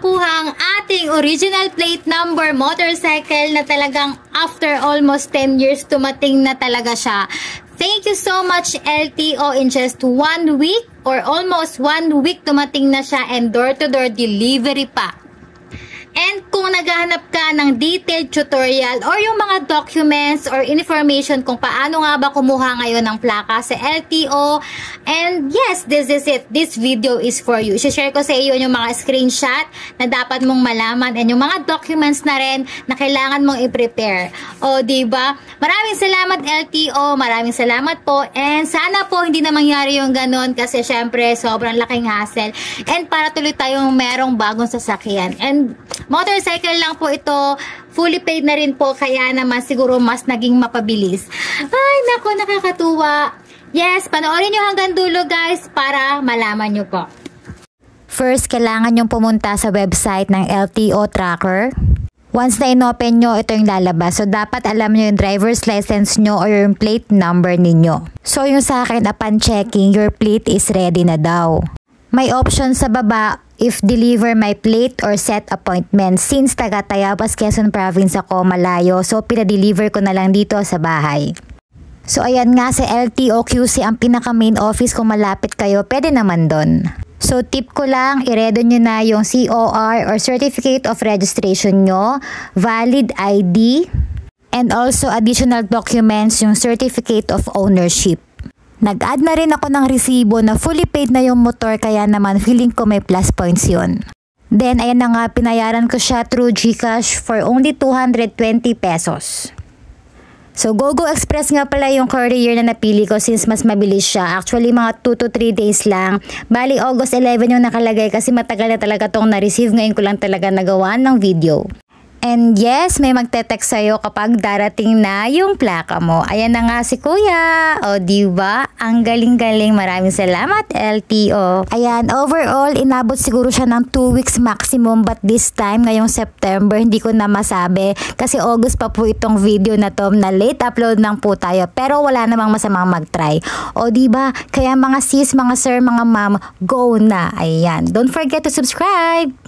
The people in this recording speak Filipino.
makuha ang ating original plate number motorcycle na talagang after almost 10 years tumating na talaga siya. Thank you so much LTO, in just 1 week or almost 1 week tumating na siya and door-to-door delivery pa. And kung naghahanap ka ng detailed tutorial or yung mga documents or information kung paano nga ba kumuha ngayon ng plaka sa LTO, and yes, this is it. This video is for you. I-share ko sa iyo yung mga screenshot na dapat mong malaman and yung mga documents na rin na kailangan mong i-prepare. O, diba? Maraming salamat LTO. Maraming salamat po. And sana po hindi na mangyari yung ganun kasi syempre sobrang laking hassle. And para tuloy tayong merong bagong sasakyan. And motorcycle lang po ito, fully paid na rin po, kaya naman siguro mas naging mapabilis. Ay, nako, nakakatuwa. Yes, panoorin nyo hanggang dulo guys para malaman nyo po. First, kailangan nyo pumunta sa website ng LTO tracker. Once na inopen nyo, ito yung lalabas. So, dapat alam nyo yung driver's license nyo or yung plate number ninyo. So, yung sa akin, upon checking, your plate is ready na daw. May option sa baba, if deliver my plate or set appointment. Since taga Tayabas, Quezon Province ako, malayo. So, pinadeliver ko na lang dito sa bahay. So, ayan nga sa LTO QC ang pinaka main office kung malapit kayo. Pwede naman doon. So, tip ko lang, i-redo nyo na yung COR or Certificate of Registration nyo, valid ID, and also additional documents, yung Certificate of Ownership. Nag-add na rin ako ng resibo na fully paid na yung motor, kaya naman feeling ko may plus points yun. Then, ayan na nga, pinayaran ko siya through GCash for only 220 pesos. So, GoGo Express nga pala yung courier na napili ko since mas mabilis siya. Actually, mga 2 to 3 days lang. Bali, August 11 yung nakalagay kasi matagal na talaga tong na-receive. Ngayon ko lang talaga nagawa ng video. And yes, may magte-text sa'yo kapag darating na yung plaka mo. Ayan na nga si Kuya. O, diba? Ang galing-galing. Maraming salamat, LTO. Ayan, overall, inabot siguro siya ng 2 weeks maximum. But this time, ngayong September, hindi ko na masabi. Kasi August pa po itong video na to, na late upload lang po tayo. Pero wala namang masamang mag-try. O, diba? Kaya mga sis, mga sir, mga ma'am, go na. Ayan. Don't forget to subscribe.